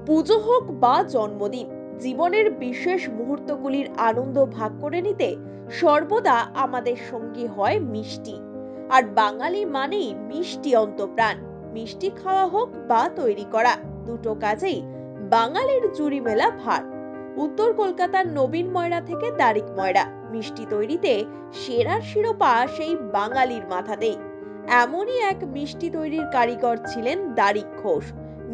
পুজো হোক বা জন্মদিন, জীবনের বিশেষ মুহূর্তগুলির আনন্দ ভাগ করে নিতে সর্বদা আমাদের সঙ্গী হয় মিষ্টি। আর বাঙালি মানেই মিষ্টি অন্তপ্রাণ। মিষ্টি খাওয়া হোক বা তৈরি করা, দুটো কাজেই বাঙালির জুড়ি মেলা ভার। উত্তর কলকাতার নবীন ময়রা থেকে দারিক ময়রা, মিষ্টি তৈরিতে সেরার শিরোপা সেই বাঙালির মাথাতেই। এমনই এক মিষ্টি তৈরির কারিগর ছিলেন দারিক ঘোষ।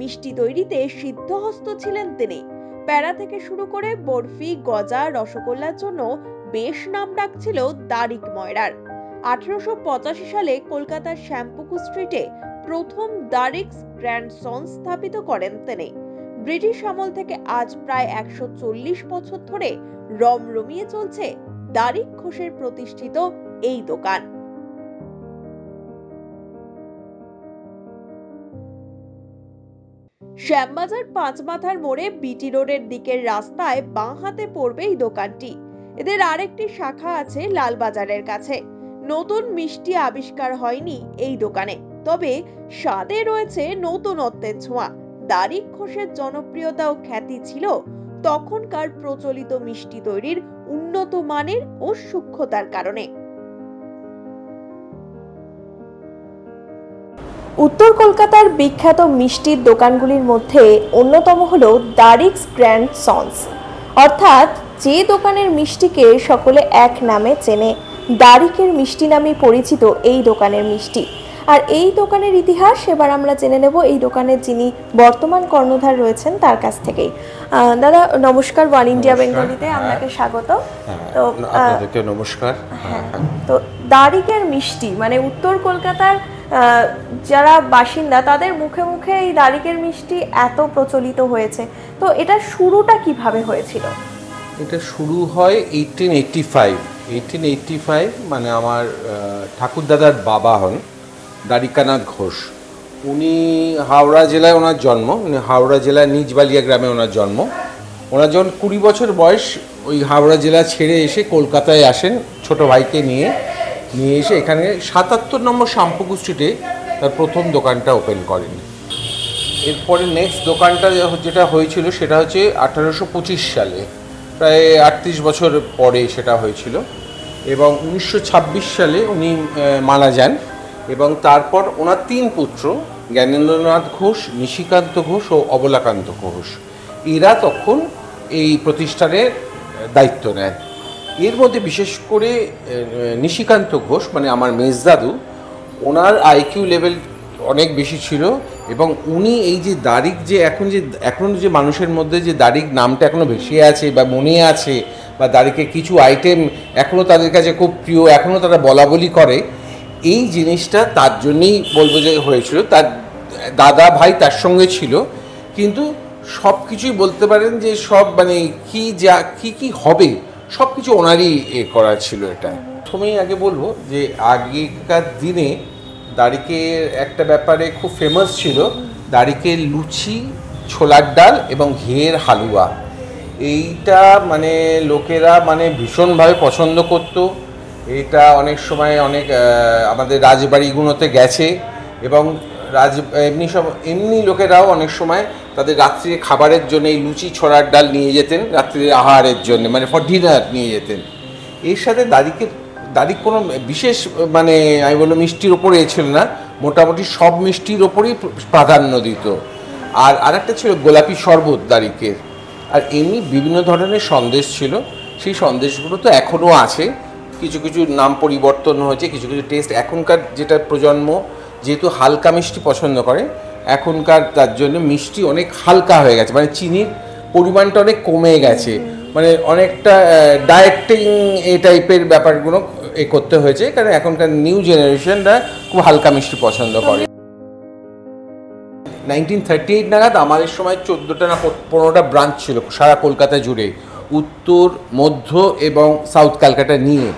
মিষ্টি তৈরিতে সিদ্ধহস্ত ছিলেন তিনি। প্যাড়া থেকে শুরু করে বরফি, গজা, রসগোল্লার জন্য বেশ নাম ডাক ছিল দারিক ময়রার। 1885 সালে কলকাতার শ্যামপুকুর স্ট্রিটে প্রথম দারিকস গ্র্যান্ড সন্স স্থাপিত করেন তিনি। ব্রিটিশ আমল থেকে আজ প্রায় 140 বছর ধরে রমরমিয়ে চলছে দারিক ঘোষের প্রতিষ্ঠিত এই দোকান। শ্যামবাজার পাঁচমাথার মোড়ে বিটি রোডের দিকের রাস্তায় বাঁ হাতে পড়বে এই দোকানটি। এদের আরেকটি শাখা আছে লালবাজারের কাছে। নতুন মিষ্টি আবিষ্কার হয়নি এই দোকানে, তবে স্বাদে রয়েছে নতুনত্বের ছোঁয়া। দারিক ঘোষের জনপ্রিয়তা ও খ্যাতি ছিল তখনকার প্রচলিত মিষ্টি তৈরির উন্নত মানের ও সূক্ষ্মতার কারণে। উত্তর কলকাতার বিখ্যাত মিষ্টির দোকানগুলির মধ্যে অন্যতম হলো দারিকস গ্র্যান্ড সন্স, অর্থাৎ যে দোকানের মিষ্টিকে সকলে এক নামে চেনে। দারিকের মিষ্টি নামে পরিচিত এই দোকানের মিষ্টি। আর এই দোকানের ইতিহাস এবার আমরা জেনে নেব এই দোকানের যিনি বর্তমান কর্ণধার রয়েছেন তার কাছ থেকেই। দাদা নমস্কার, ওয়ান ইন্ডিয়া বেঙ্গলিতে আপনাকে স্বাগত। তো আপনাদেরকে নমস্কার। তো দারিকের মিষ্টি মানে উত্তর কলকাতার যারা বাসিন্দা তাদের মুখে মুখে এই দারিকের মিষ্টি এত প্রচলিত হয়েছে, তো এটা শুরুটা কিভাবে হয়েছিল? এটা শুরু হয় 1885 মানে আমার ঠাকুরদাদার বাবা হন দ্বারিকানাথ ঘোষ। উনি হাওড়া জেলায় ওনার জন্ম, উনি হাওড়া জেলার নিজবালিয়া গ্রামে ওনার জন্ম। ওনার যখন 20 বছর বয়স ওই হাওড়া জেলা ছেড়ে এসে কলকাতায় আসেন ছোট ভাইকে নিয়ে এসে এখানে 77 নম্বর শ্যামপুকুর স্ট্রিটে তার প্রথম দোকানটা ওপেন করেন। এরপরে নেক্সট দোকানটা যেটা হয়েছিল সেটা হচ্ছে 1825 সালে, প্রায় 38 বছর পরে সেটা হয়েছিল। এবং 1926 সালে উনি মারা যান। এবং তারপর ওনার 3 পুত্র জ্ঞানেন্দ্রনাথ ঘোষ, নিশিকান্ত ঘোষ ও অবলাকান্ত ঘোষ, এরা তখন এই প্রতিষ্ঠানের দায়িত্ব নেন। এর মধ্যে বিশেষ করে নিশিকান্ত ঘোষ মানে আমার মেজদাদু, ওনার আইকিউ লেভেল অনেক বেশি ছিল। এবং উনি এই যে দারিক যে এখন যে মানুষের মধ্যে যে দারিক নামটা এখনও ভেসে আছে বা মনে আছে, বা দারিকের কিছু আইটেম এখনও তাদের কাছে খুব প্রিয়, এখনও তারা বলা বলি করে, এই জিনিসটা তার জন্যেই বলবো যে হয়েছিল। তার দাদা ভাই তার সঙ্গে ছিল, কিন্তু সব কিছুই বলতে পারেন যে সব মানে কি হবে সব কিছু ওনারই করা ছিল। এটা প্রথমেই আগে বলবো যে আগেকার দিনে দারিকের একটা ব্যাপারে খুব ফেমাস ছিল দারিকের লুচি, ছোলার ডাল এবং ঘিয়ের হালুয়া। এইটা মানে লোকেরা মানে ভীষণভাবে পছন্দ করতো। এটা অনেক সময় অনেক আমাদের রাজবাড়িগুলোতে গেছে এবং এমনি লোকেরাও অনেক সময় তাদের রাত্রির খাবারের জন্য এই লুচি, ছোলার ডাল নিয়ে যেতেন, রাত্রির আহারের জন্য মানে ফর ডিনার নিয়ে যেতেন। এর সাথে দারিক কোনো বিশেষ মানে আমি বলবো মিষ্টির ওপরে ছিল না, মোটামুটি সব মিষ্টির ওপরেই প্রাধান্য দিত। আর আরেকটা ছিল গোলাপি শরবত দারিকের। আর এমনি বিভিন্ন ধরনের সন্দেশ ছিল, সেই সন্দেশগুলো তো এখনও আছে, কিছু কিছু নাম পরিবর্তন হয়েছে, কিছু কিছু টেস্ট এখনকার যেটা প্রজন্ম যেহেতু হালকা মিষ্টি পছন্দ করে, এখনকার তার জন্য মিষ্টি অনেক হালকা হয়ে গেছে, মানে চিনির পরিমাণটা অনেক কমে গেছে, মানে অনেকটা ডায়েটিং এই টাইপের ব্যাপারগুলো করতে হয়েছে, কারণ এখনকার নিউ জেনারেশনরা খুব হালকা মিষ্টি পছন্দ করে। 1938 নাগাদ আমাদের সময় 14টা না 15টা ব্রাঞ্চ ছিল সারা কলকাতা জুড়ে, উত্তর, মধ্য এবং সাউথ ক্যালকাটা নিয়ে।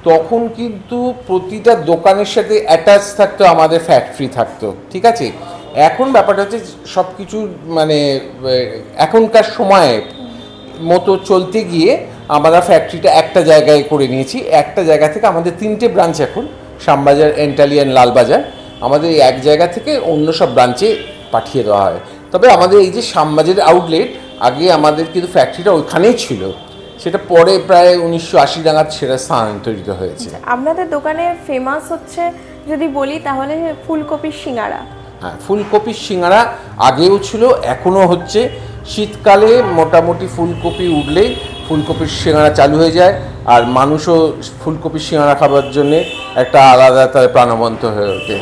তখন কিন্তু প্রতিটা দোকানের সাথে অ্যাটাচ থাকতো আমাদের ফ্যাক্টরি থাকতো, ঠিক আছে। এখন ব্যাপারটা হচ্ছে সব কিছু মানে এখনকার সময়ে মতো চলতে গিয়ে আমরা ফ্যাক্টরিটা একটা জায়গায় করে নিয়েছি। একটা জায়গা থেকে আমাদের 3টে ব্রাঞ্চ এখন, শ্যামবাজার, এন্টালি অ্যান্ড লালবাজার, আমাদের এই এক জায়গা থেকে অন্য সব ব্রাঞ্চে পাঠিয়ে দেওয়া হয়। তবে আমাদের এই যে শ্যামবাজার আউটলেট, আগে আমাদের কিন্তু ফ্যাক্টরিটা ওইখানেই ছিল, সেটা পরে প্রায় 1980 নাগাদ সেটা স্থানান্তরিত হয়েছে। আপনাদের দোকানে ফেমাস হচ্ছে যদি বলি তাহলে ফুলকপির সিঙ্গারা। হ্যাঁ, ফুলকপির সিঙ্গারা আগেও ছিল, এখনও হচ্ছে। শীতকালে মোটামুটি ফুলকপি উঠলেই ফুলকপির সিঙ্গারা চালু হয়ে যায়, আর মানুষও ফুলকপির সিঙ্গারা খাবার জন্য একটা আলাদা তার প্রাণবন্ত হয়ে ওঠে।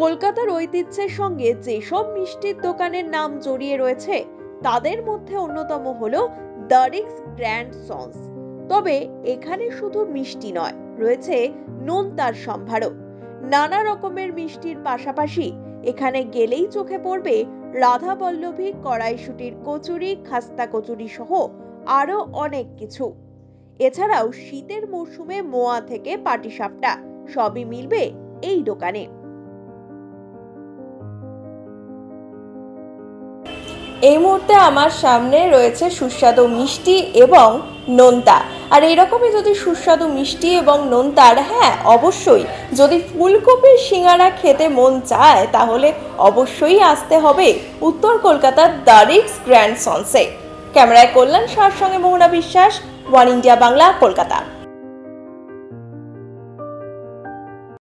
কলকাতার ঐতিহ্যের সঙ্গে যেসব মিষ্টির দোকানের নাম জড়িয়ে রয়েছে তাদের মধ্যে অন্যতম হলো দারিক্স গ্র্যান্ড সন্স। তবে এখানে শুধু মিষ্টি নয়, রয়েছে নোনতার সম্ভারও। নানা রকমের মিষ্টির পাশাপাশি এখানে গেলেই চোখে পড়বে রাধা বল্লভী, কড়াইশুটির কচুরি, খাস্তা কচুরি সহ আরো অনেক কিছু। এছাড়াও শীতের মরশুমে মোয়া থেকে পাটিসাপটা সবই মিলবে এই দোকানে। এই মুহূর্তে আমার সামনে রয়েছে সুস্বাদু মিষ্টি এবং নোনতা। আর এইরকমই যদি সুস্বাদু মিষ্টি এবং নোনতার, হ্যাঁ অবশ্যই যদি ফুলকপির সিঙ্গারা খেতে মন চায় তাহলে অবশ্যই আসতে হবে উত্তর কলকাতার দারিক্স গ্র্যান্ড সন্সে। ক্যামেরায় কল্যাণ সার সঙ্গে মোহনা বিশ্বাস, ওয়ান ইন্ডিয়া বাংলা, কলকাতা।